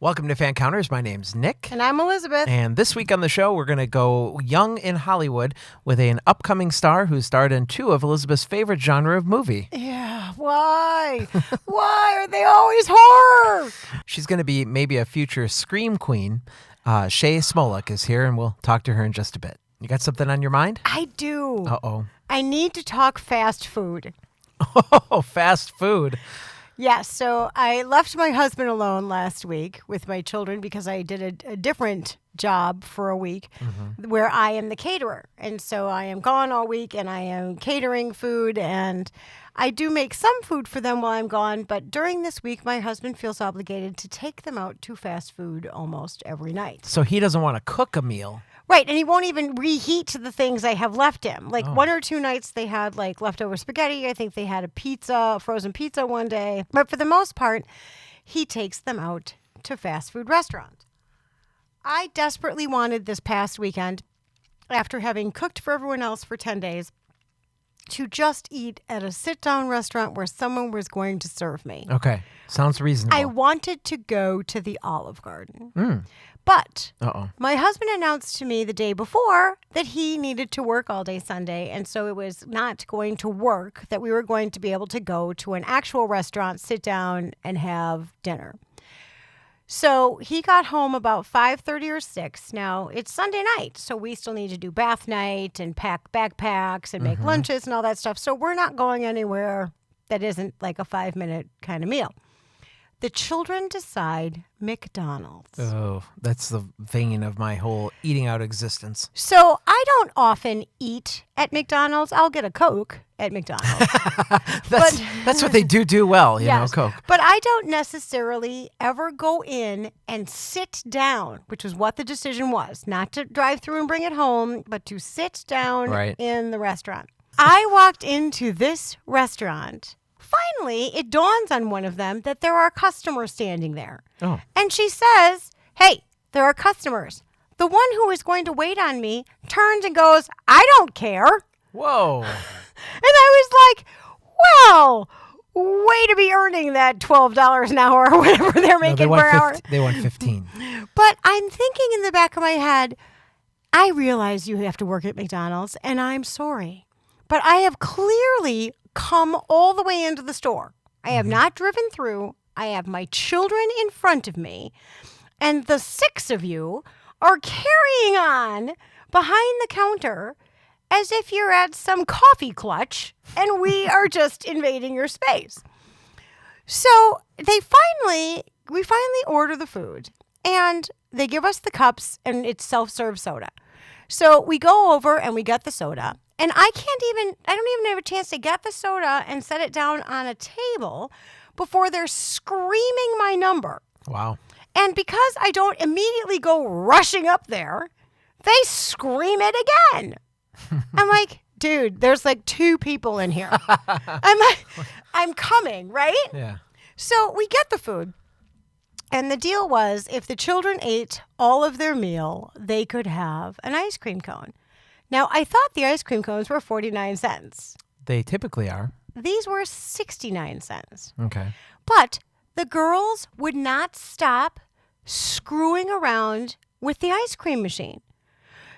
Welcome to Fan Counters. My name's Nick. And I'm Elizabeth. And this week on the show, we're going to go young in Hollywood with an upcoming star who starred in two of Elizabeth's favorite genre of movie. Yeah, why? Why are they always horror? She's going to be maybe a future scream queen. Shae Smolik is here, and we'll talk to her in just a bit. You got something on your mind? I do. Uh-oh. I need to talk fast food. Oh, fast food. Yes, so I left my husband alone last week with my children because I did a different job for a week where I am the caterer. And so I am gone all week and I am catering food, and I do make some food for them while I'm gone. But during this week, my husband feels obligated to take them out to fast food almost every night. So he doesn't want to cook a meal. Right, and he won't even reheat the things I have left him. Like one or two nights they had like leftover spaghetti. I think they had a frozen pizza one day. But for the most part, he takes them out to fast food restaurants. I desperately wanted this past weekend, after having cooked for everyone else for 10 days, to just eat at a sit-down restaurant where someone was going to serve me. Okay, sounds reasonable. I wanted to go to the Olive Garden. But my husband announced to me the day before that he needed to work all day Sunday, and so it was not going to work that we were going to be able to go to an actual restaurant, sit down, and have dinner. So he got home about 5:30 or 6. Now, it's Sunday night, so we still need to do bath night and pack backpacks and make lunches and all that stuff. So we're not going anywhere that isn't like a 5-minute kind of meal. The children decide McDonald's. Oh, that's the vein of my whole eating out existence. So I don't often eat at McDonald's. I'll get a Coke at McDonald's. That's what they do well, you know, Coke. But I don't necessarily ever go in and sit down, which is what the decision was. Not to drive through and bring it home, but to sit down in the restaurant. I walked into this restaurant. Finally, it dawns on one of them that there are customers standing there. Oh. And she says, "Hey, there are customers." The one who is going to wait on me turns and goes, "I don't care." Whoa. And I was like, well, way to be earning that $12 an hour or whatever they're making per hour. They want 15. But I'm thinking in the back of my head, I realize you have to work at McDonald's, and I'm sorry. But I have clearly come all the way into the store. I have not driven through. I have my children in front of me, and the 6 of you are carrying on behind the counter as if you're at some coffee clutch and we are just invading your space. So we finally order the food, and they give us the cups, and it's self-serve soda. So we go over and we get the soda. And I don't even have a chance to get the soda and set it down on a table before they're screaming my number. Wow. And because I don't immediately go rushing up there, they scream it again. I'm like, dude, there's like 2 people in here. I'm coming, right? Yeah. So we get the food. And the deal was, if the children ate all of their meal, they could have an ice cream cone. Now, I thought the ice cream cones were 49 cents. They typically are. These were 69 cents. Okay. But the girls would not stop screwing around with the ice cream machine.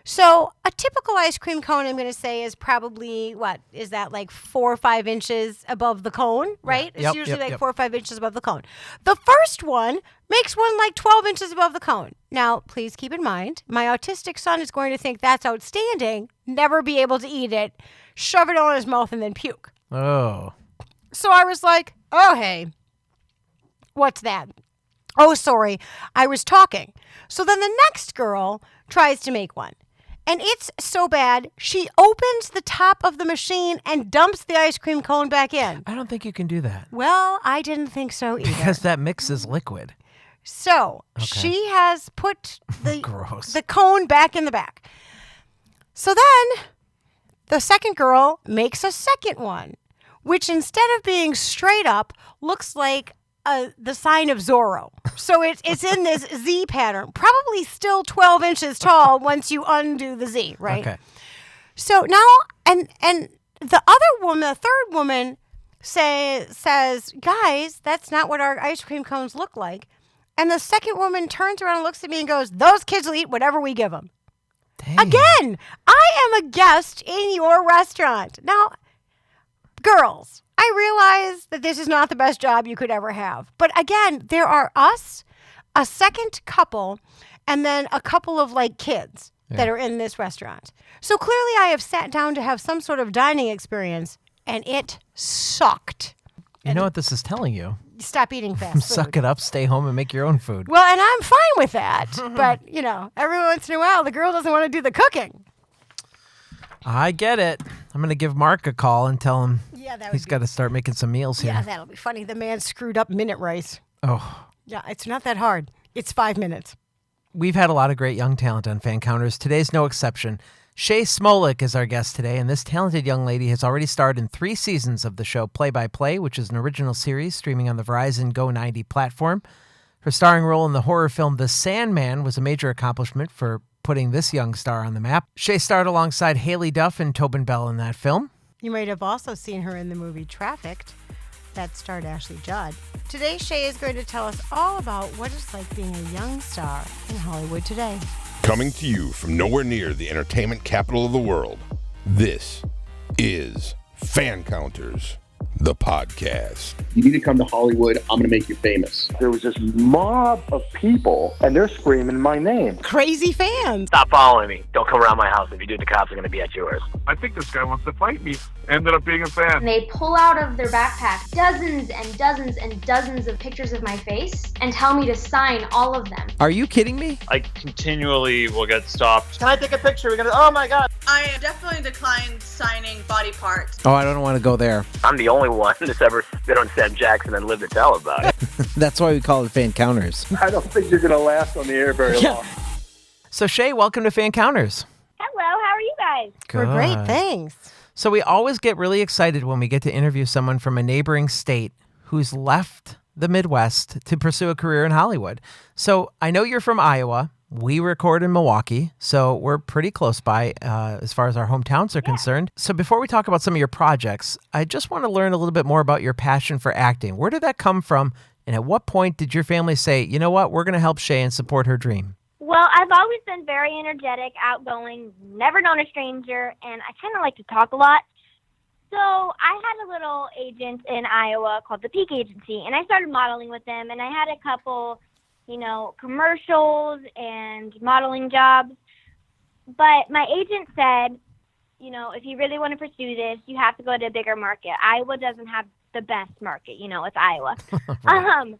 So a typical ice cream cone, I'm going to say, is probably, is that like 4 or 5 inches above the cone, right? Yeah. It's usually 4 or 5 inches above the cone. The first one makes one like 12 inches above the cone. Now, please keep in mind, my autistic son is going to think that's outstanding, never be able to eat it, shove it all in his mouth, and then puke. Oh. So I was like, oh, hey, what's that? Oh, sorry, I was talking. So then the next girl tries to make one. And it's so bad, she opens the top of the machine and dumps the ice cream cone back in. I don't think you can do that. Well, I didn't think so either. Because that mix is liquid. So she has put the cone back in the back. So then the second girl makes a second one, which instead of being straight up, looks like the sign of Zorro. So it's in this Z pattern, probably still 12 inches tall once you undo the Z, right? Okay. So now, and the other woman, the third woman says, guys, that's not what our ice cream cones look like. And the second woman turns around and looks at me and goes, those kids will eat whatever we give them. Dang. Again, I am a guest in your restaurant. Now, girls, I realize that this is not the best job you could ever have. But again, there are us, a second couple, and then a couple of like kids that are in this restaurant. So clearly I have sat down to have some sort of dining experience, and it sucked. You know what this is telling you? Stop eating fast food. Suck it up, stay home, and make your own food. Well, and I'm fine with that. But, every once in a while, the girl doesn't want to do the cooking. I get it. I'm going to give Mark a call and tell him he's got to start making some meals here. Yeah, that'll be funny. The man screwed up minute rice. Oh. Yeah, it's not that hard. It's 5 minutes. We've had a lot of great young talent on Fan Counters. Today's no exception. Shae Smolik is our guest today, and this talented young lady has already starred in 3 seasons of the show Play by Play, which is an original series streaming on the Verizon Go 90 platform. Her starring role in the horror film The Sandman was a major accomplishment for putting this young star on the map. Shae starred alongside Haylie Duff and Tobin Bell in that film. You might have also seen her in the movie Trafficked. That starred Ashley Judd. Today, Shae is going to tell us all about what it's like being a young star in Hollywood today. Coming to you from nowhere near the entertainment capital of the world, this is Fan Counters, the podcast. You need to come to Hollywood. I'm going to make you famous. There was this mob of people, and they're screaming my name. Crazy fans. Stop following me. Don't come around my house. If you do, the cops are going to be at yours. I think this guy wants to fight me. Ended up being a fan. And they pull out of their backpack dozens and dozens and dozens of pictures of my face and tell me to sign all of them. Are you kidding me? I continually will get stopped. Can I take a picture? We're going to, oh my God. I definitely declined signing body parts. Oh, I don't want to go there. I'm the only one that's ever spit on Sam Jackson and lived to tell about it. That's why we call it Fan Counters. I don't think you're going to last on the air very long. So, Shae, welcome to Fan Counters. Hello, how are you guys? We're great, thanks. So we always get really excited when we get to interview someone from a neighboring state who's left the Midwest to pursue a career in Hollywood. So I know you're from Iowa. We record in Milwaukee, so we're pretty close by as far as our hometowns are concerned. So before we talk about some of your projects, I just want to learn a little bit more about your passion for acting. Where did that come from? And at what point did your family say, you know what, we're going to help Shae and support her dream? Well, I've always been very energetic, outgoing, never known a stranger, and I kind of like to talk a lot. So I had a little agent in Iowa called the Peak Agency, and I started modeling with them, and I had a couple, commercials and modeling jobs. But my agent said, if you really want to pursue this, you have to go to a bigger market. Iowa doesn't have the best market, it's Iowa. Right.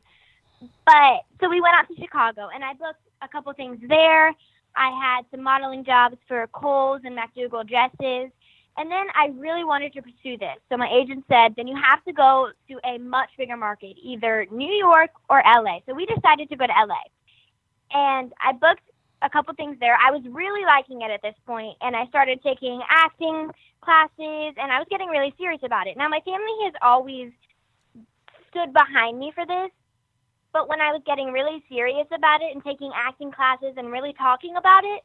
But so we went out to Chicago, and I booked a couple things there. I had some modeling jobs for Kohl's and McDougal dresses. And then I really wanted to pursue this. So my agent said, then you have to go to a much bigger market, either New York or LA. So we decided to go to LA. And I booked a couple things there. I was really liking it at this point, and I started taking acting classes, and I was getting really serious about it. Now, my family has always stood behind me for this. But when I was getting really serious about it and taking acting classes and really talking about it,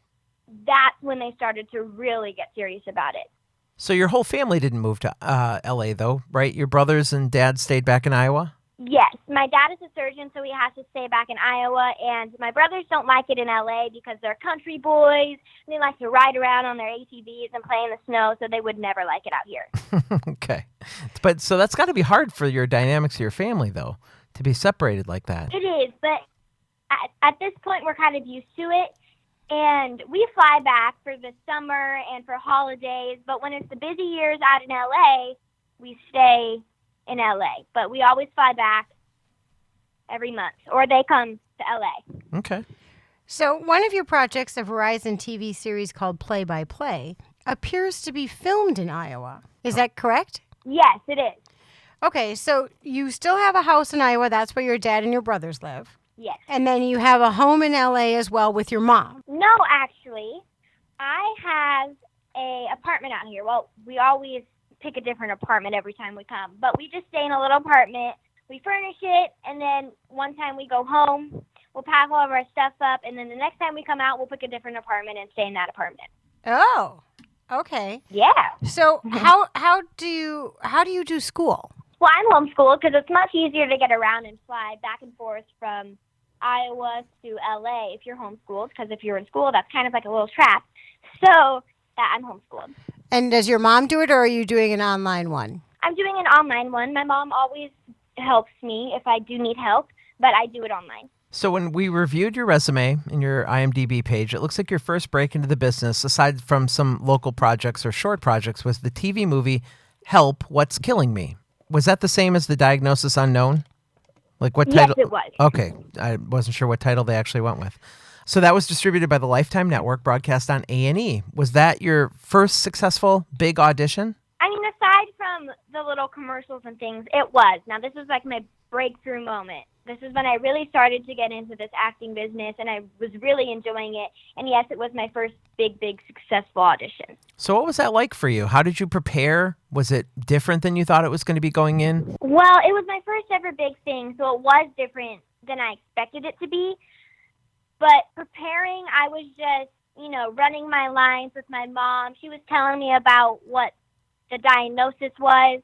that's when they started to really get serious about it. So your whole family didn't move to L.A., though, right? Your brothers and dad stayed back in Iowa? Yes. My dad is a surgeon, so he has to stay back in Iowa. And my brothers don't like it in L.A. because they're country boys. And they like to ride around on their ATVs and play in the snow, so they would never like it out here. Okay. But so that's got to be hard for your dynamics of your family, though, to be separated like that. It is, but at this point, we're kind of used to it. And we fly back for the summer and for holidays, but when it's the busy years out in LA, we stay in LA. But we always fly back every month, or they come to LA. Okay. So one of your projects, a Verizon TV series called Play by Play, appears to be filmed in Iowa. Is that correct? Yes, it is. Okay, so you still have a house in Iowa. That's where your dad and your brothers live. Yes. And then you have a home in LA as well with your mom. No, actually, I have a apartment out here. Well, we always pick a different apartment every time we come, but we just stay in a little apartment. We furnish it, and then one time we go home, we'll pack all of our stuff up, and then the next time we come out, we'll pick a different apartment and stay in that apartment. Oh, okay. Yeah. So how do you do school? Well, I'm homeschooled because it's much easier to get around and fly back and forth from Iowa to LA if you're homeschooled, because if you're in school, that's kind of like a little trap. So I'm homeschooled. And does your mom do it, or are you doing an online one? I'm doing an online one. My mom always helps me if I do need help, but I do it online. So when we reviewed your resume and your IMDb page, it looks like your first break into the business, aside from some local projects or short projects, was the TV movie Help, What's Killing Me. Was that the same as The Diagnosis Unknown? Like what title? Yes, it was. Okay. I wasn't sure what title they actually went with. So that was distributed by the Lifetime Network, broadcast on A&E. Was that your first successful big audition? I mean, aside from the little commercials and things, it was. Now, this was like my breakthrough moment. This is when I really started to get into this acting business, and I was really enjoying it. And yes, it was my first big successful audition. So what was that like for you? How did you prepare? Was it different than you thought it was going to be going in? Well, it was my first ever big thing, so it was different than I expected it to be. But preparing, I was just, running my lines with my mom. She was telling me about what the diagnosis was.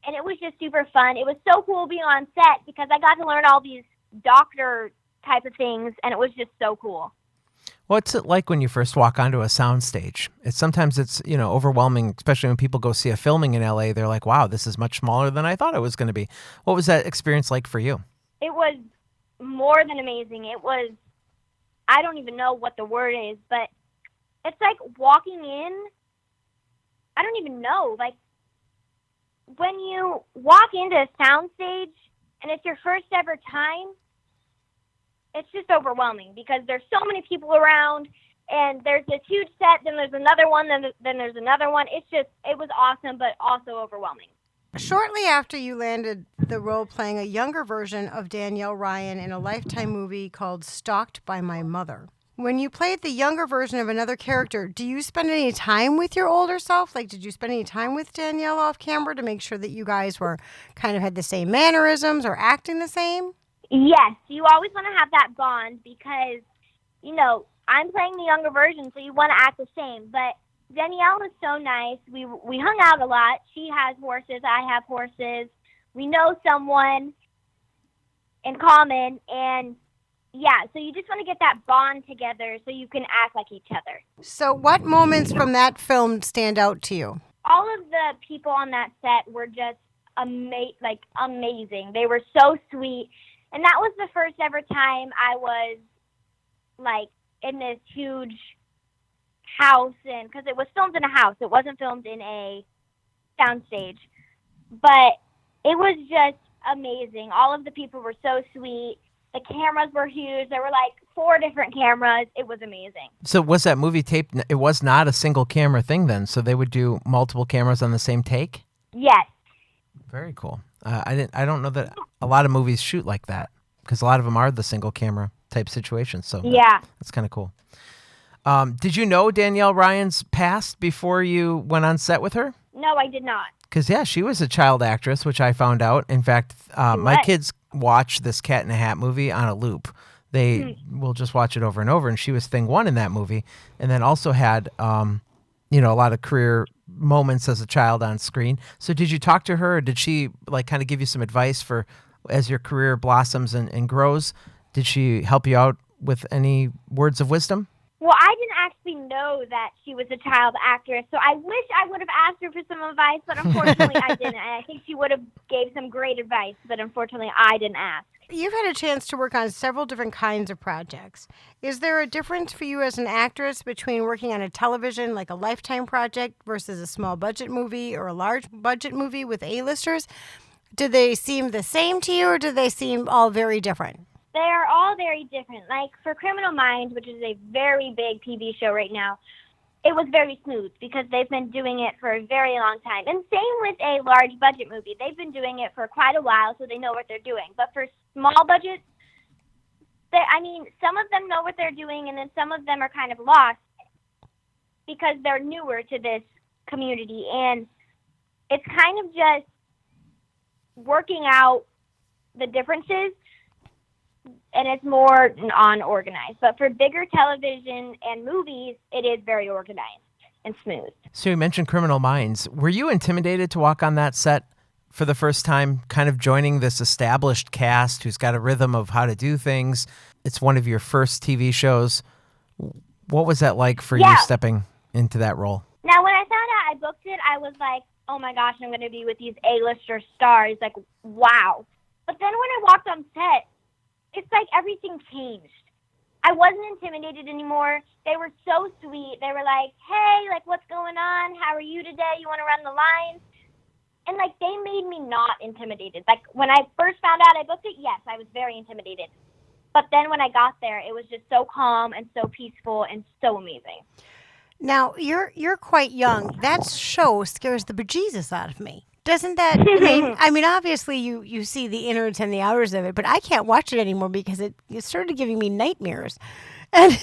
And it was just super fun. It was so cool being on set because I got to learn all these doctor type of things, and it was just so cool. What's it like when you first walk onto a soundstage? Sometimes it's overwhelming, especially when people go see a filming in LA. They're like, wow, this is much smaller than I thought it was going to be. What was that experience like for you? It was more than amazing. It was, I don't even know what the word is, but it's like walking in, I don't even know, like, when you walk into a soundstage and it's your first ever time, it's just overwhelming because there's so many people around and there's this huge set, then there's another one, then there's another one. It was awesome, but also overwhelming. Shortly after you landed the role playing a younger version of Danielle Ryan in a Lifetime movie called Stalked by My Mother. When you played the younger version of another character, do you spend any time with your older self? Like, did you spend any time with Danielle off camera to make sure that you guys were kind of had the same mannerisms or acting the same? Yes, you always want to have that bond because, I'm playing the younger version, so you want to act the same. But Danielle was so nice. We hung out a lot. She has horses. I have horses. We know someone in common, and yeah, so you just want to get that bond together so you can act like each other. So what moments from that film stand out to you? All of the people on that set were just amazing. They were so sweet. And that was the first ever time I was like in this huge house, and because it was filmed in a house. It wasn't filmed in a soundstage. But it was just amazing. All of the people were so sweet. The cameras were huge. There were like 4 different cameras. It was amazing. So was that movie taped? It was not a single camera thing then. So they would do multiple cameras on the same take? Yes. Very cool. I don't know that a lot of movies shoot like that because a lot of them are the single camera type situations. So yeah, that's kind of cool. Did you know Danielle Ryan's past before you went on set with her? No, I did not. Because, yeah, she was a child actress, which I found out. In fact, my kids watch this Cat in a Hat movie on a loop. They will just watch it over and over. And she was Thing 1 in that movie. And then also had, a lot of career moments as a child on screen. So did you talk to her, or did she kind of give you some advice for as your career blossoms and grows? Did she help you out with any words of wisdom? Well, I didn't actually know that she was a child actress, so I wish I would have asked her for some advice, but unfortunately I didn't. And I think she would have gave some great advice, but unfortunately I didn't ask. You've had a chance to work on several different kinds of projects. Is there a difference for you as an actress between working on a television, like a Lifetime project, versus a small budget movie or a large budget movie with A-listers? Do they seem the same to you, or do they seem all very different? They are all very different. Like for Criminal Minds, which is a very big TV show right now, it was very smooth because they've been doing it for a very long time. And same with a large budget movie. They've been doing it for quite a while, so they know what they're doing. But for small budgets, some of them know what they're doing, and then some of them are kind of lost because they're newer to this community. And it's kind of just working out the differences, and it's more unorganized. But for bigger television and movies, it is very organized and smooth. So you mentioned Criminal Minds. Were you intimidated to walk on that set for the first time, kind of joining this established cast who's got a rhythm of how to do things. It's one of your first TV shows. What was that like for you stepping into that role? Now, when I found out I booked it, I was like, oh my gosh, I'm going to be with these A-lister stars. Like, wow. But then when I walked on set, it's like everything changed. I wasn't intimidated anymore. They were so sweet. They were like, hey, like, what's going on? How are you today? You want to run the lines? And, like, they made me not intimidated. Like, when I first found out I booked it, yes, I was very intimidated. But then when I got there, it was just so calm and so peaceful and so amazing. Now, you're quite young. That show scares the bejesus out of me. Doesn't that, I mean, obviously you see the innards and the outers of it, but I can't watch it anymore because it started giving me nightmares. And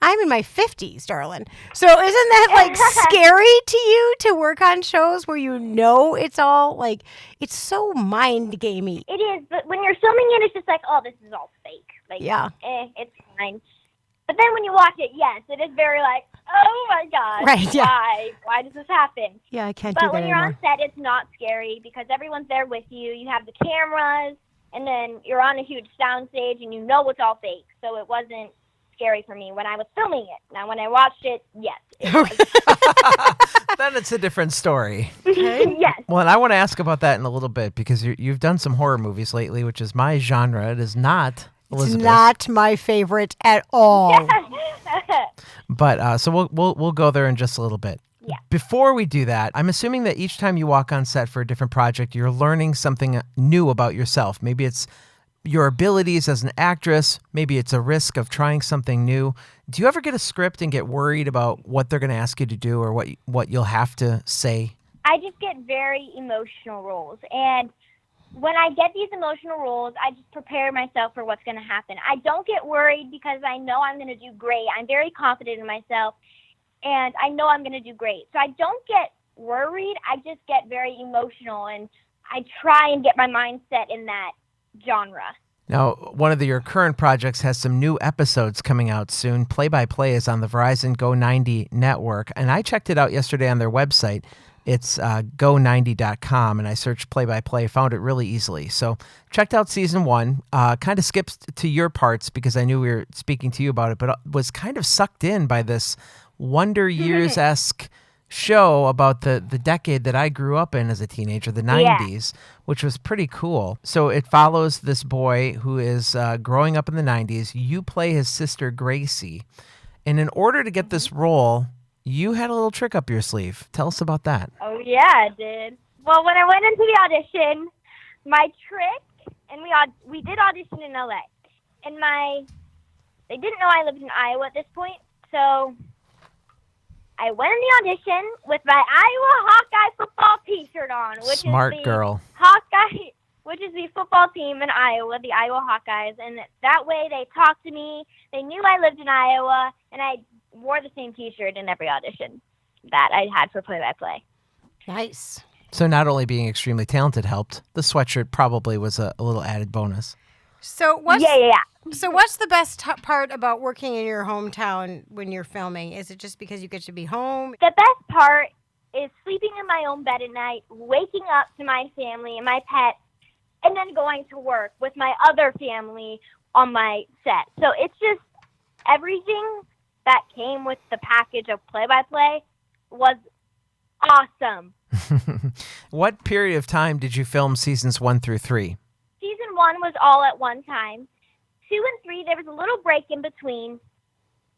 I'm in my 50s, darling. So isn't that like scary to you to work on shows where you know it's all like, it's so mind gamey? It is, but when you're filming it, it's just like, oh, this is all fake. Like, yeah. It's fine. But then when you watch it, yes, it is very like, oh my gosh, right, yeah. Why does this happen? Yeah, I can't do that But when you're anymore. on set, it's not scary because everyone's there with you. You have the cameras, and then you're on a huge sound stage, and you know it's all fake. So it wasn't scary for me when I was filming it. Now, when I watched it, yes. It was. Then it's a different story. Yes. Well, and I want to ask about that in a little bit because you've done some horror movies lately, which is my genre. It is not Elizabeth. It's not my favorite at all. But so we'll go there in just a little bit. Yeah. Before we do that, I'm assuming that each time you walk on set for a different project, you're learning something new about yourself. Maybe it's your abilities as an actress. Maybe it's a risk of trying something new. Do you ever get a script and get worried about what they're going to ask you to do or what you'll have to say? I just get very emotional roles, and when I get these emotional roles, I just prepare myself for what's going to happen. I don't get worried because I know I'm going to do great. I'm very confident in myself, and I know I'm going to do great. So I don't get worried. I just get very emotional, and I try and get my mindset in that genre. Now, one of your current projects has some new episodes coming out soon. Play-by-Play is on the Verizon Go 90 network, and I checked it out yesterday on their website. It's go90.com, and I searched play-by-play, found it really easily. So checked out season 1, kind of skips to your parts because I knew we were speaking to you about it, but was kind of sucked in by this Wonder Years-esque show about the decade that I grew up in as a teenager, the 90s, which was pretty cool. So it follows this boy who is growing up in the 90s. You play his sister, Gracie. And in order to get this role, you had a little trick up your sleeve. Tell us about that. Oh, yeah, I did. Well, when I went into the audition, my trick, and we did audition in L.A., and they didn't know I lived in Iowa at this point, so I went in the audition with my Iowa Hawkeye football T-shirt on, which Smart is the girl. Hawkeye, which is the football team in Iowa, the Iowa Hawkeyes, and that way they talked to me. They knew I lived in Iowa, and I wore the same T-shirt in every audition that I had for Play-by-Play. Nice. So not only being extremely talented helped, the sweatshirt probably was a little added bonus. So what's Yeah. So what's the best part about working in your hometown when you're filming? Is it just because you get to be home? The best part is sleeping in my own bed at night, waking up to my family and my pets, and then going to work with my other family on my set. So it's just everything that came with the package of Play-by-Play was awesome. What period of time did you film seasons 1 through 3? Season 1 was all at one time. 2 and 3, there was a little break in between,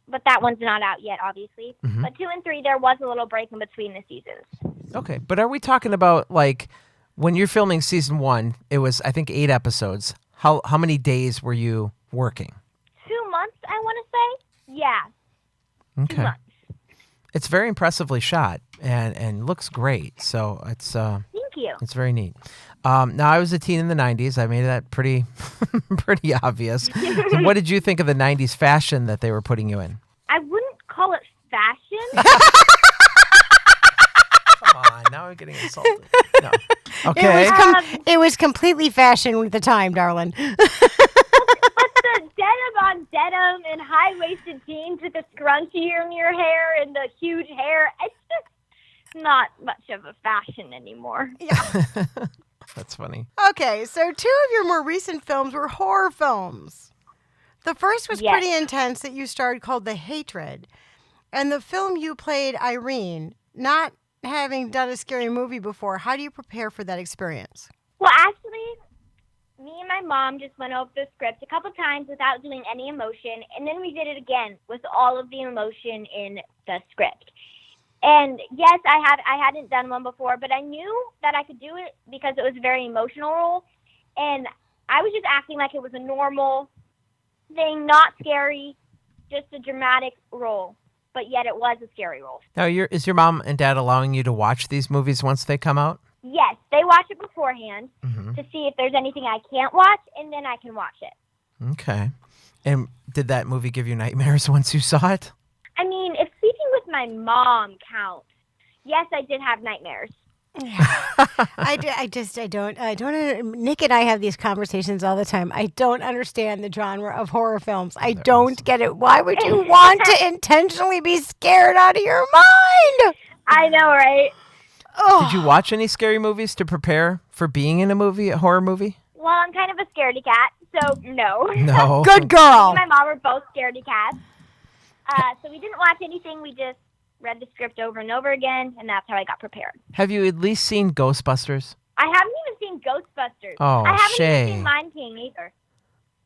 but that one's not out yet, obviously. Mm-hmm. But 2 and 3, there was a little break in between the seasons. Okay, but are we talking about, like, when you're filming season 1, it was, I think, 8 episodes. How many days were you working? 2 months, I want to say. Yeah. Okay. 2 months. It's very impressively shot and looks great. So it's Thank you. It's very neat. Now, I was a teen in the 90s. I made that pretty pretty obvious. So what did you think of the 90s fashion that they were putting you in? I wouldn't call it fashion. Come on, now I'm getting insulted. No. Okay. It was completely fashion at the time, darling. But the denim on denim and high-waisted jeans with the scrunchie in your hair and the huge hair, it's just not much of a fashion anymore. Yeah. That's funny. Okay, so 2 of your more recent films were horror films. The first was pretty intense that you starred called The Hatred. And the film you played Irene, not having done a scary movie before, how do you prepare for that experience? Well, actually, me and my mom just went over the script a couple times without doing any emotion, and then we did it again with all of the emotion in the script. And yes, I hadn't done one before, but I knew that I could do it because it was a very emotional role, and I was just acting like it was a normal thing, not scary, just a dramatic role. But yet it was a scary role. Now, is your mom and dad allowing you to watch these movies once they come out? Yes, they watch it beforehand to see if there's anything I can't watch, and then I can watch it. Okay. And did that movie give you nightmares once you saw it? I mean, if sleeping with my mom counts, yes, I did have nightmares. I don't. Nick and I have these conversations all the time. I don't understand the genre of horror films. I don't get it. Why would you want to intentionally be scared out of your mind? I know, right? Did you watch any scary movies to prepare for being in a horror movie? Well, I'm kind of a scaredy cat, so no. No. Good girl. Me and my mom were both scaredy cats. So we didn't watch anything. We just read the script over and over again, and that's how I got prepared. Have you at least seen Ghostbusters? I haven't even seen Ghostbusters. Oh, I haven't Shae. even seen Lion King either.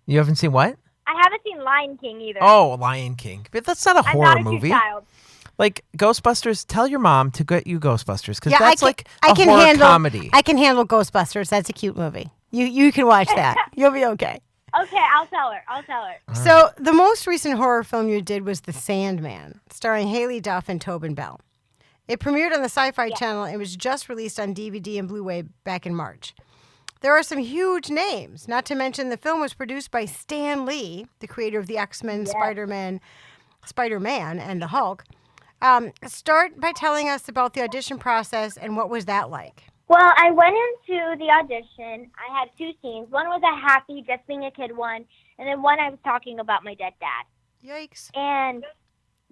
You haven't seen what? I haven't seen Lion King either. Oh, Lion King. But that's not a I'm horror not a movie. child. Like Ghostbusters, tell your mom to get you Ghostbusters because Yeah, that's I can horror handle, comedy. I can handle Ghostbusters. That's a cute movie. You can watch that. You'll be okay. Okay, I'll tell her. So the most recent horror film you did was The Sandman, starring Haylie Duff and Tobin Bell. It premiered on the Sci-Fi Channel and was just released on DVD and Blu-ray back in March. There are some huge names, not to mention the film was produced by Stan Lee, the creator of the X-Men, Spider-Man, and the Hulk. Start by telling us about the audition process and what was that like? Well, I went into the audition. I had 2 scenes. One was a happy, just being a kid one, and then one I was talking about my dead dad. Yikes. And,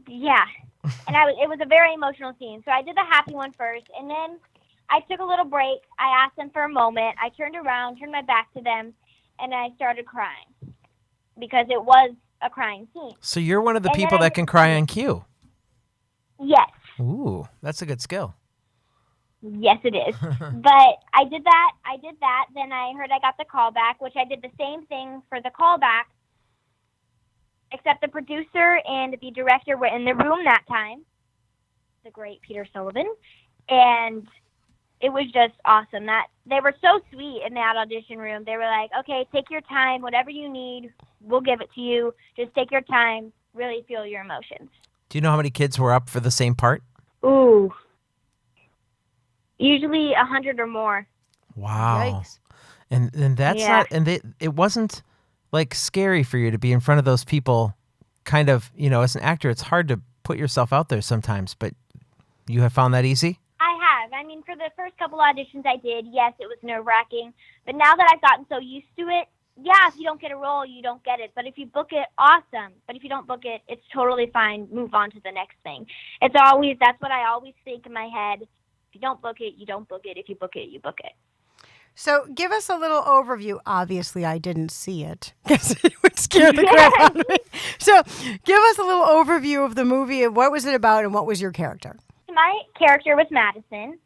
yeah. And it was a very emotional scene. So I did the happy one first, and then I took a little break. I asked them for a moment. I turned around, turned my back to them, and I started crying because it was a crying scene. So you're one of the And then people I that can cry on cue. Yes. Ooh, that's a good skill. Yes, it is. But I did that. Then I heard I got the call back, which I did the same thing for the callback, except the producer and the director were in the room that time, the great Peter Sullivan, and it was just awesome. That they were so sweet in that audition room. They were like, okay, take your time, whatever you need, we'll give it to you. Just take your time, really feel your emotions. Do you know how many kids were up for the same part? Ooh. Usually 100 or more. Wow. Yikes. And that's not, and it wasn't like scary for you to be in front of those people. Kind of, as an actor, it's hard to put yourself out there sometimes, but you have found that easy? I have. I mean, for the first couple auditions I did, yes, it was nerve-wracking. But now that I've gotten so used to it, yeah, if you don't get a role, you don't get it. But if you book it, awesome. But if you don't book it, it's totally fine. Move on to the next thing. That's what I always think in my head. If you don't book it, you don't book it. If you book it, you book it. So give us a little overview. Obviously, I didn't see it because it would scare the crap out of me. So give us a little overview of the movie. What was it about and what was your character? My character was Madison,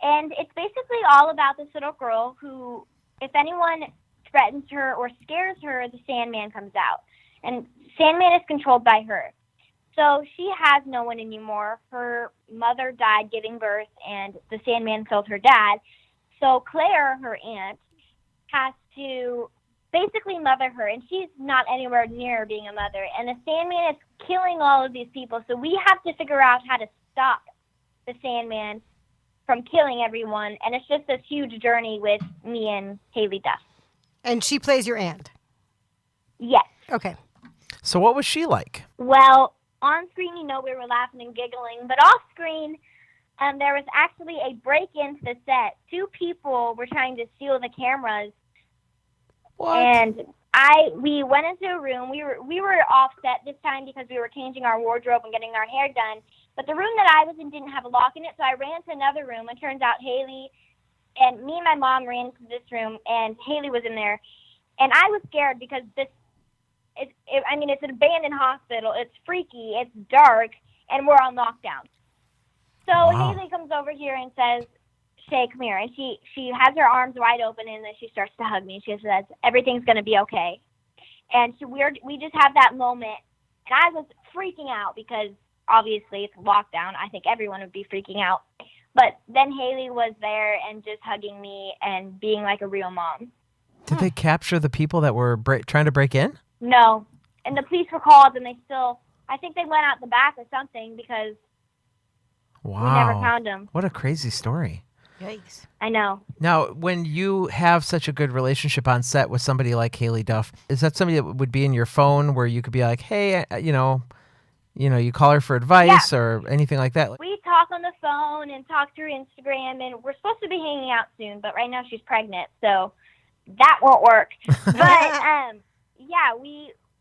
and it's basically all about this little girl who, if anyone threatens her or scares her, the Sandman comes out. And Sandman is controlled by her. So she has no one anymore. Her mother died giving birth, and the Sandman killed her dad. So Claire, her aunt, has to basically mother her, and she's not anywhere near being a mother. And the Sandman is killing all of these people, so we have to figure out how to stop the Sandman from killing everyone. And it's just this huge journey with me and Haylie Duff. And she plays your aunt? Yes. Okay. So what was she like? Well, on screen, we were laughing and giggling, but off screen, there was actually a break into the set. 2 people were trying to steal the cameras. What? And we went into a room. We were off set this time because we were changing our wardrobe and getting our hair done. But the room that I was in didn't have a lock in it, so I ran to another room. And turns out Haylie And me and my mom ran into this room, and Haylie was in there. And I was scared because it's an abandoned hospital. It's freaky. It's dark. And we're on lockdown. So Wow. Haylie comes over here and says, Shae, come here. And she has her arms wide open, and then she starts to hug me. She says, everything's going to be okay. And we just have that moment. And I was freaking out because obviously it's lockdown. I think everyone would be freaking out. But then Haylie was there and just hugging me and being like a real mom. Did they capture the people that were trying to break in? No. And the police were called, and I think they went out the back or something because Wow. we never found them. What a crazy story. Yikes. I know. Now, when you have such a good relationship on set with somebody like Haylie Duff, is that somebody that would be in your phone where you could be like, hey, you call her for advice or anything like that? We talk on the phone and talk through Instagram, and we're supposed to be hanging out soon, but right now she's pregnant, so that won't work. But,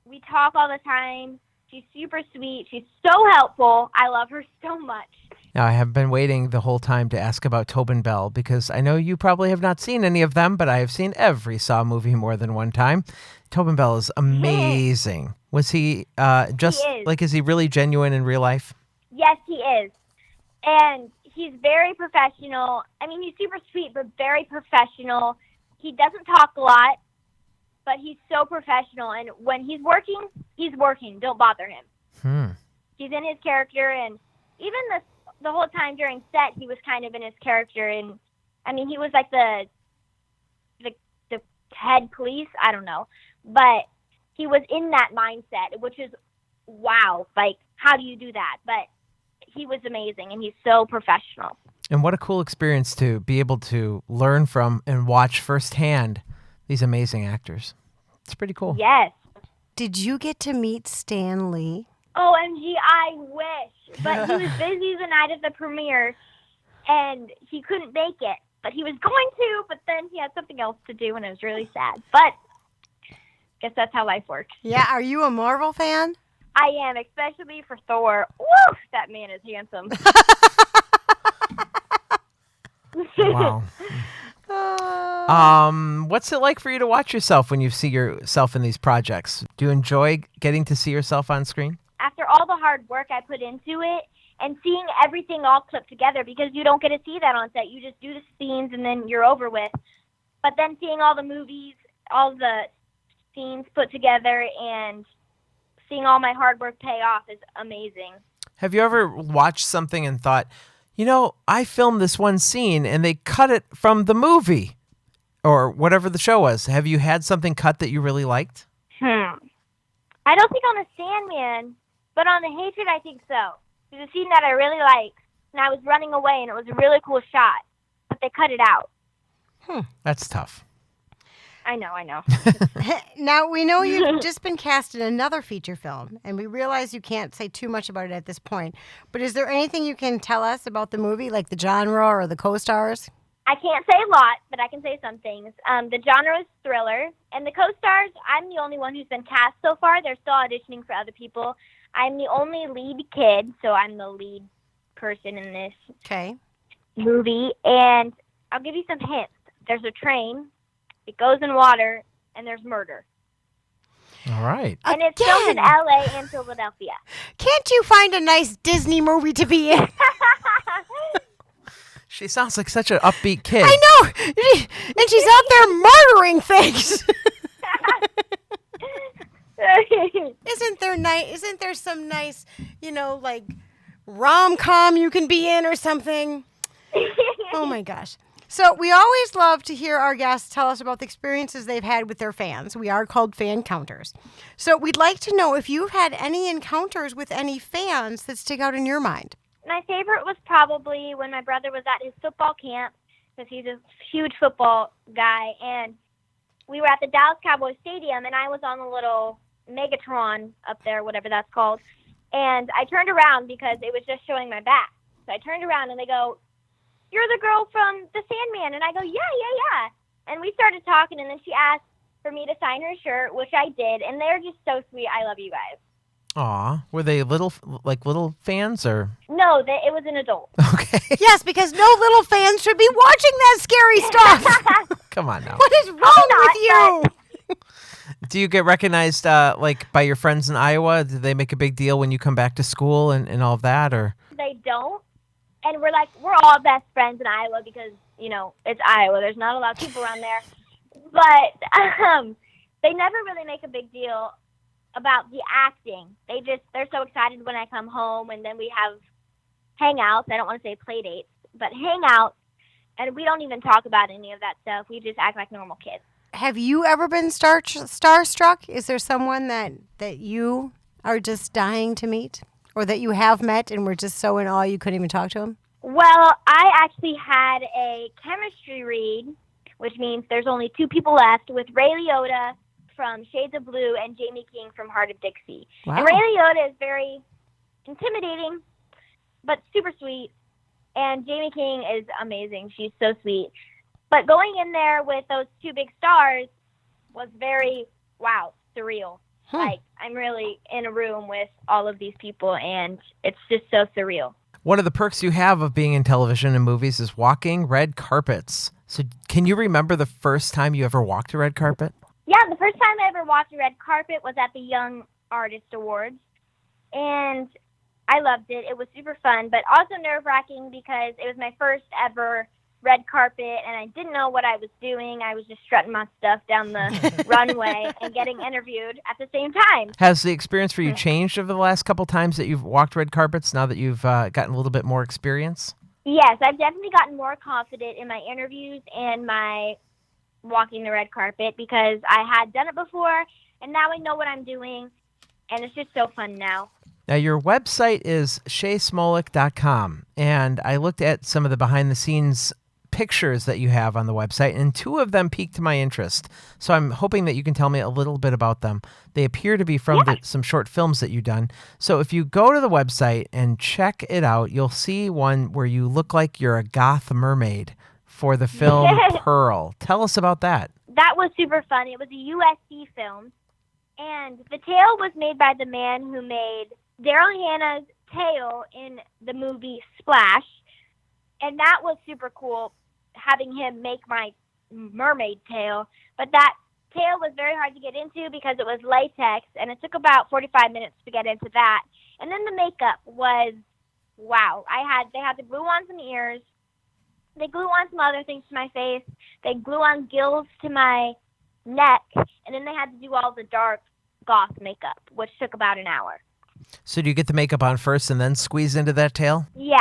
we talk all the time. She's super sweet. She's so helpful. I love her so much. Now, I have been waiting the whole time to ask about Tobin Bell because I know you probably have not seen any of them, but I have seen every Saw movie more than one time. Tobin Bell is amazing. Was he is he really genuine in real life? Yes, he is. And he's very professional. I mean, he's super sweet, but very professional. He doesn't talk a lot, but he's so professional. And when he's working, he's working. Don't bother him. He's in his character, and even the whole time during set, he was kind of in his character. And I mean, he was like the head police. I don't know, but he was in that mindset, which is wow. Like, how do you do that? But he was amazing, and he's so professional. And what a cool experience to be able to learn from and watch firsthand these amazing actors. It's pretty cool. Yes. Did you get to meet Stan Lee? OMG, I wish. But he was busy the night of the premiere, and he couldn't make it. But he was going to, but then he had something else to do, and it was really sad. But I guess that's how life works. Yeah, are you a Marvel fan? I am, especially for Thor. Woo! That man is handsome. Wow. What's it like for you to watch yourself when you see yourself in these projects? Do you enjoy getting to see yourself on screen? After all the hard work I put into it and seeing everything all clipped together, because you don't get to see that on set. You just do the scenes and then you're over with. But then seeing all the movies, all the scenes put together, and seeing all my hard work pay off is amazing. Have you ever watched something and thought, I filmed this one scene and they cut it from the movie or whatever the show was? Have you had something cut that you really liked? I don't think on The Sandman, but on The Hatred, I think so. There's a scene that I really liked, and I was running away, and it was a really cool shot, but they cut it out. That's tough. I know. Now, we know you've just been cast in another feature film, and we realize you can't say too much about it at this point. But is there anything you can tell us about the movie, like the genre or the co-stars? I can't say a lot, but I can say some things. The genre is thriller, and the co-stars, I'm the only one who's been cast so far. They're still auditioning for other people. I'm the only lead kid, so I'm the lead person in this movie. And I'll give you some hints. There's a train. It goes in water, and there's murder. All right. And it's filmed in L.A. and Philadelphia. Can't you find a nice Disney movie to be in? She sounds like such an upbeat kid. I know. And she's out there murdering things. Isn't there some nice, like rom-com you can be in or something? Oh, my gosh. So we always love to hear our guests tell us about the experiences they've had with their fans. We are called fan counters. So we'd like to know if you've had any encounters with any fans that stick out in your mind. My favorite was probably when my brother was at his football camp, because he's a huge football guy, and we were at the Dallas Cowboys Stadium, and I was on the little Megatron up there, whatever that's called, and I turned around because it was just showing my back. So I turned around, and they go, "You're the girl from The Sandman." And I go, yeah. And we started talking, and then she asked for me to sign her shirt, which I did, and they're just so sweet. I love you guys. Aw, were they little fans or? No, No, it was an adult. Okay. Yes, because no little fans should be watching that scary stuff. Come on now. What is wrong with you? Do you get recognized like by your friends in Iowa? Do they make a big deal when you come back to school and all of that, or? They don't. And we're all best friends in Iowa because, it's Iowa. There's not a lot of people around there. But they never really make a big deal about the acting. They're so excited when I come home, and then we have hangouts. I don't want to say play dates, but hangouts. And we don't even talk about any of that stuff. We just act like normal kids. Have you ever been starstruck? Is there someone that you are just dying to meet, or that you have met and were just so in awe you couldn't even talk to him? Well, I actually had a chemistry read, which means there's only 2 people left, with Ray Liotta from Shades of Blue and Jamie King from Heart of Dixie. Wow. And Ray Liotta is very intimidating, but super sweet. And Jamie King is amazing. She's so sweet. But going in there with those 2 big stars was very, surreal. Like, I'm really in a room with all of these people, and it's just so surreal. One of the perks you have of being in television and movies is walking red carpets. So can you remember the first time you ever walked a red carpet? Yeah, the first time I ever walked a red carpet was at the Young Artist Awards, and I loved it. It was super fun, but also nerve-wracking because it was my first ever red carpet, and I didn't know what I was doing. I was just strutting my stuff down the runway and getting interviewed at the same time. Has the experience for you changed over the last couple times that you've walked red carpets now that you've gotten a little bit more experience? Yes, I've definitely gotten more confident in my interviews and my walking the red carpet because I had done it before, and now I know what I'm doing, and it's just so fun now. Now, your website is shaesmolik.com, and I looked at some of the behind-the-scenes pictures that you have on the website, and 2 of them piqued my interest. So I'm hoping that you can tell me a little bit about them. They appear to be from some short films that you've done. So if you go to the website and check it out, you'll see one where you look like you're a goth mermaid for the film Pearl. Tell us about that. That was super fun. It was a USC film, and the tail was made by the man who made Daryl Hannah's tail in the movie Splash, and that was super cool, having him make my mermaid tail. But that tail was very hard to get into because it was latex, and it took about 45 minutes to get into that. And then the makeup was, wow. They had to glue on some ears. They glue on some other things to my face. They glue on gills to my neck, and then they had to do all the dark goth makeup, which took about an hour. So do you get the makeup on first and then squeeze into that tail? Yeah.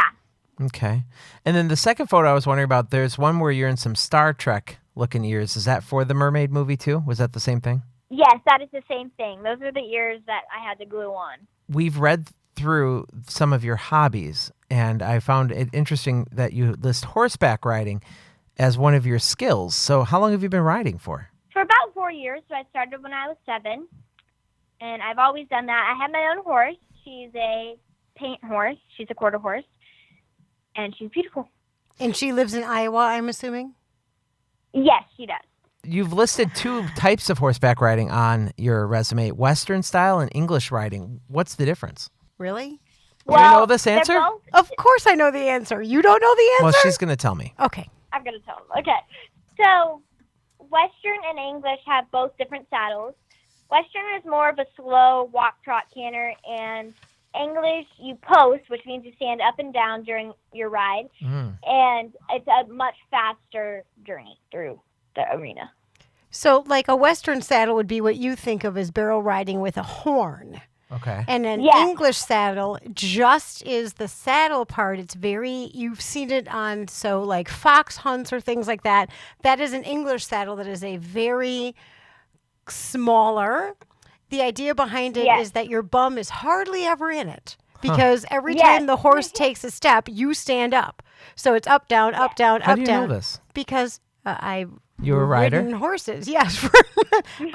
Okay. And then the second photo I was wondering about, there's one where you're in some Star Trek looking ears. Is that for the mermaid movie too? Was that the same thing? Yes, that is the same thing. Those are the ears that I had to glue on. We've read through some of your hobbies, and I found it interesting that you list horseback riding as one of your skills. So how long have you been riding for? For about 4 years. So I started when I was 7, and I've always done that. I have my own horse. She's a paint horse. She's a quarter horse, and she's beautiful. And she lives in Iowa, I'm assuming? Yes, she does. You've listed 2 types of horseback riding on your resume, Western style and English riding. What's the difference? Really? Do you know this answer? Of course I know the answer. You don't know the answer? Well, she's going to tell me. Okay. I'm going to tell them. Okay. So Western and English have both different saddles. Western is more of a slow walk, trot, canter, and English, you post, which means you stand up and down during your ride, and it's a much faster journey through the arena. So, like a Western saddle would be what you think of as barrel riding with a horn. Okay. And an English saddle just is the saddle part. It's very, you've seen it on, so like fox hunts or things like that. That is an English saddle that is a very smaller. The idea behind it is that your bum is hardly ever in it because every time the horse takes a step, you stand up. So it's up, down, up, down, How up, do you down. know this? Because I've You're a rider? ridden horses, yes.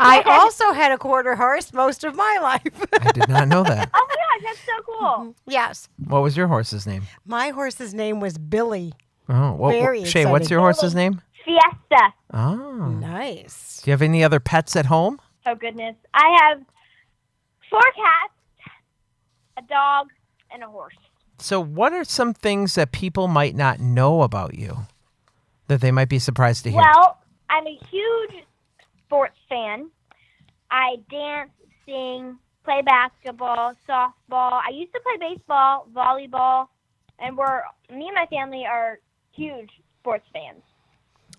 I also had a quarter horse most of my life. I did not know that. Oh my gosh, that's so cool. Yes. What was your horse's name? My horse's name was Billy. Oh, well, Very Shae, what's excited. your horse's name? Fiesta. Oh. Nice. Do you have any other pets at home? Oh, goodness. I have 4 cats, a dog, and a horse. So what are some things that people might not know about you that they might be surprised to hear? Well, I'm a huge sports fan. I dance, sing, play basketball, softball. I used to play baseball, volleyball, and me and my family are huge sports fans.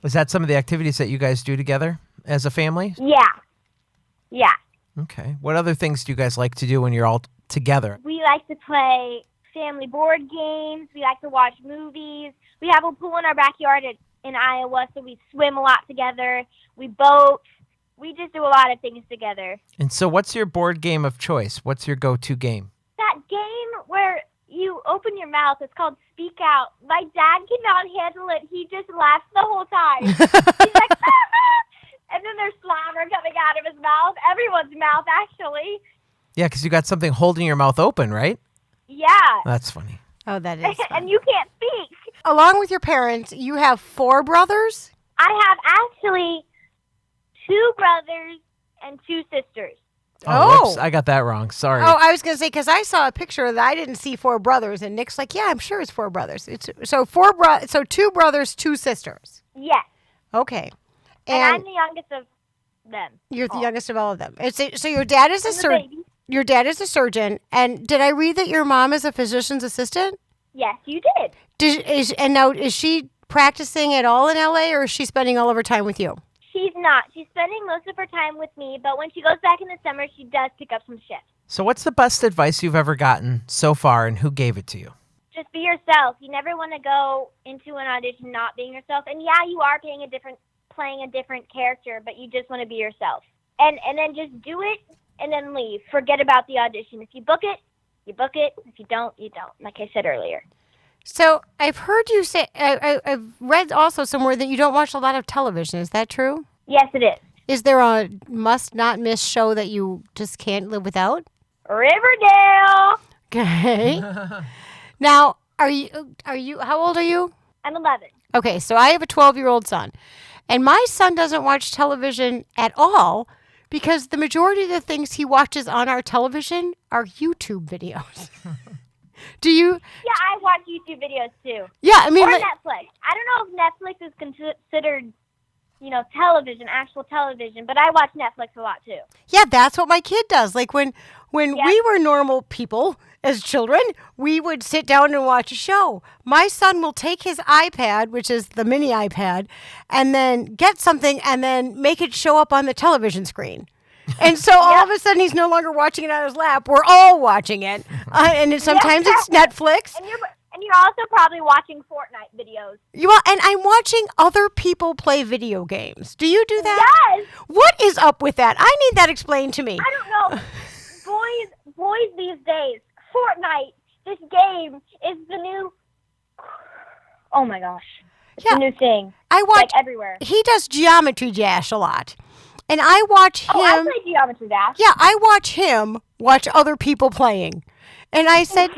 Is that some of the activities that you guys do together as a family? Yeah. Okay. What other things do you guys like to do when you're all together? We like to play family board games. We like to watch movies. We have a pool in our backyard in Iowa, so we swim a lot together. We boat. We just do a lot of things together. And so what's your board game of choice? What's your go-to game? That game where you open your mouth, it's called Speak Out. My dad cannot handle it. He just laughs the whole time. He's like, and then there's slobber coming out of his mouth. Everyone's mouth, actually. Yeah, because you got something holding your mouth open, right? Yeah. That's funny. Oh, that is fun. And you can't speak. Along with your parents, you have 4 brothers? I have actually 2 brothers and 2 sisters. Whoops, I got that wrong. Sorry. Oh, I was going to say, because I saw a picture that I didn't see 4 brothers, and Nick's like, yeah, I'm sure it's 4 brothers. So 2 brothers, 2 sisters. Yes. Okay. And I'm the youngest of them. You're the youngest of all of them. So your dad is a surgeon. Your dad is a surgeon, and did I read that your mom is a physician's assistant? Yes, you did. Is she practicing at all in LA, or is she spending all of her time with you? She's not. She's spending most of her time with me, but when she goes back in the summer, she does pick up some shifts. So what's the best advice you've ever gotten so far, and who gave it to you? Just be yourself. You never want to go into an audition not being yourself. And yeah, you are playing a different character, but you just want to be yourself. And then just do it and then leave. Forget about the audition. If you book it, you book it. If you don't, you don't, like I said earlier. So I've heard you say, I've read also somewhere that you don't watch a lot of television. Is that true? Yes, it is. Is there a must-not-miss show that you just can't live without? Riverdale. Okay. Now, are you? How old are you? I'm 11. Okay, so I have a 12-year-old son, and my son doesn't watch television at all because the majority of the things he watches on our television are YouTube videos. Do you? Yeah, I watch YouTube videos too. Yeah, I mean, or Netflix. I don't know if Netflix is considered, television, actual television, but I watch Netflix a lot too. Yeah, that's what my kid does. Like when we were normal people as children, we would sit down and watch a show. My son will take his iPad, which is the mini iPad, and then get something and then make it show up on the television screen. And so all of a sudden he's no longer watching it on his lap. We're all watching it. And sometimes it's Netflix. And you're also probably watching Fortnite videos. And I'm watching other people play video games. Do you do that? Yes. What is up with that? I need that explained to me. I don't know. Boys these days, Fortnite, this game is the new... Oh my gosh. It's a new thing. I watch like everywhere. He does Geometry Dash a lot. And I watch him. Oh, I play Geometry Dash. Yeah, I watch him watch other people playing. And I said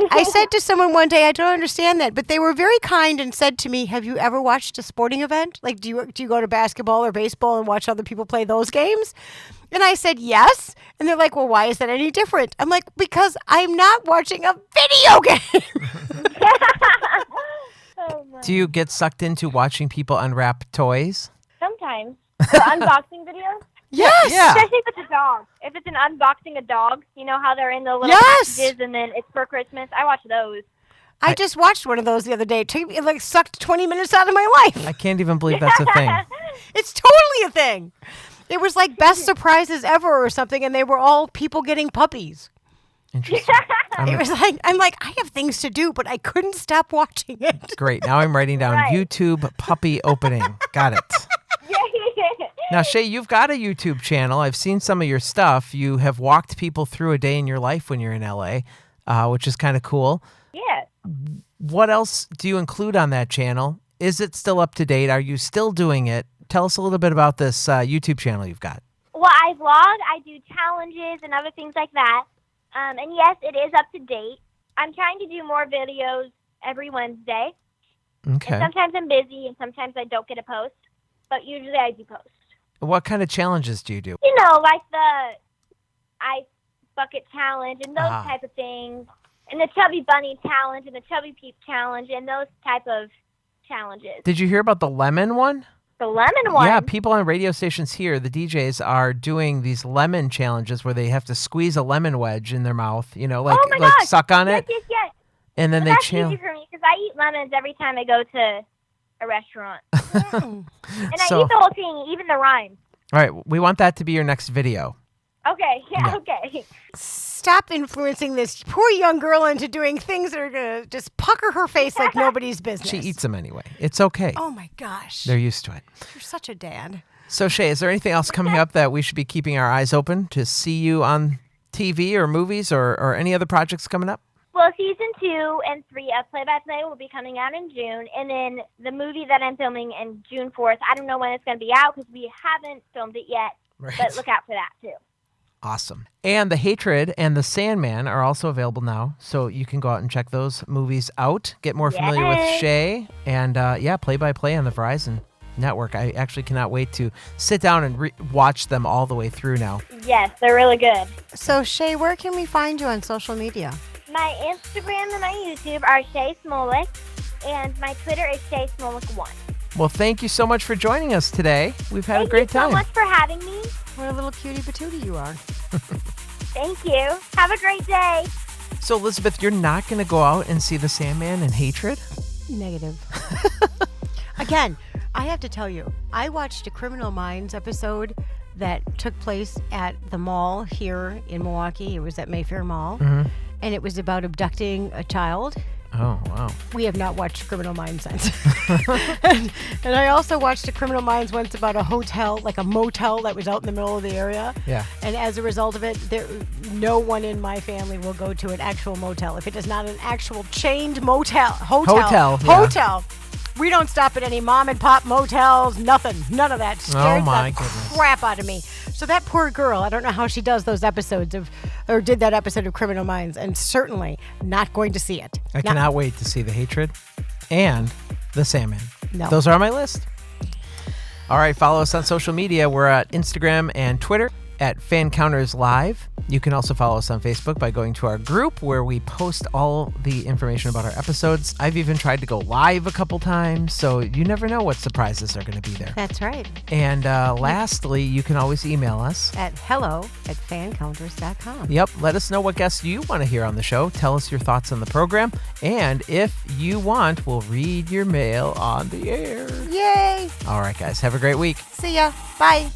to someone one day, I don't understand that, but they were very kind and said to me, "Have you ever watched a sporting event? Like, do you go to basketball or baseball and watch other people play those games?" And I said, "Yes." And they're like, "Well, why is that any different?" I'm like, "Because I'm not watching a video game." Do you get sucked into watching people unwrap toys? Sometimes. Or unboxing videos? Yes. Yeah. Especially if it's a dog. If it's an unboxing a dog, you know how they're in the little packages and then it's for Christmas. I watch those. I just watched one of those the other day. It sucked 20 minutes out of my life. I can't even believe that's a thing. It's totally a thing. It was like best surprises ever or something, and they were all people getting puppies. Interesting. It was like, I'm like, I have things to do, but I couldn't stop watching it. Great. Now I'm writing down YouTube puppy opening. Got it. Now, Shae, you've got a YouTube channel. I've seen some of your stuff. You have walked people through a day in your life when you're in LA, which is kind of cool. Yeah. What else do you include on that channel? Is it still up to date? Are you still doing it? Tell us a little bit about this YouTube channel you've got. Well, I vlog, I do challenges and other things like that. And yes, it is up to date. I'm trying to do more videos every Wednesday. Okay. And sometimes I'm busy and sometimes I don't get a post, but usually I do post. What kind of challenges do you do? You know, like the ice bucket challenge and those type of things. and the Chubby Bunny Challenge and the Chubby Peep Challenge and those type of challenges. Did you hear about the lemon one? The lemon one? Yeah, people on radio stations here, the DJs, are doing these lemon challenges where they have to squeeze a lemon wedge in their mouth, like, oh my like gosh. suck on it. Yes. And then That's they easy for me because I eat lemons every time I go to a restaurant. And I eat the whole thing, even the rind. All right, we want that to be your next video. Okay, okay. Stop influencing this poor young girl into doing things that are going to just pucker her face like nobody's business. She eats them anyway. It's okay. Oh, my gosh. They're used to it. You're such a dad. So, Shae, is there anything else coming up that we should be keeping our eyes open to see you on TV or movies or any other projects coming up? Well, season 2 and 3 of Play by Play will be coming out in June. And then the movie that I'm filming in June 4th, I don't know when it's going to be out because we haven't filmed it yet. Right. But look out for that, too. Awesome. And The Hatred and The Sandman are also available now. So you can go out and check those movies out. Get more familiar with Shae. And, Play by Play on the Verizon Network. I actually cannot wait to sit down and watch them all the way through now. Yes, they're really good. So, Shae, where can we find you on social media? My Instagram and my YouTube are Shae Smolik, and my Twitter is Shae Smolik 1. Well, thank you so much for joining us today. We've had a great time. Thank you so much for having me. What a little cutie patootie you are. Thank you. Have a great day. So, Elizabeth, you're not going to go out and see The Sandman and Hatred? Negative. Again, I have to tell you, I watched a Criminal Minds episode that took place at the mall here in Milwaukee. It was at Mayfair Mall. Mm-hmm. And it was about abducting a child. Oh, wow. We have not watched Criminal Minds since. and I also watched a Criminal Minds once about a hotel, like a motel that was out in the middle of the area. Yeah. And as a result of it, no one in my family will go to an actual motel. If it is not an actual chained hotel. We don't stop at any mom and pop motels, nothing. None of that. Scared the crap out of me. So that poor girl, I don't know how she does those episodes did that episode of Criminal Minds, and certainly not going to see it. I cannot wait to see The Hatred and The Sandman. No. Those are on my list. All right, follow us on social media. We're at Instagram and Twitter at Fan Counters Live. You can also follow us on Facebook by going to our group where we post all the information about our episodes. I've even tried to go live a couple times, so you never know what surprises are going to be there. That's right. And lastly, you can always email us at hello@fancounters.com. Yep. Let us know what guests you want to hear on the show. Tell us your thoughts on the program. And if you want, we'll read your mail on the air. Yay. All right, guys. Have a great week. See ya. Bye.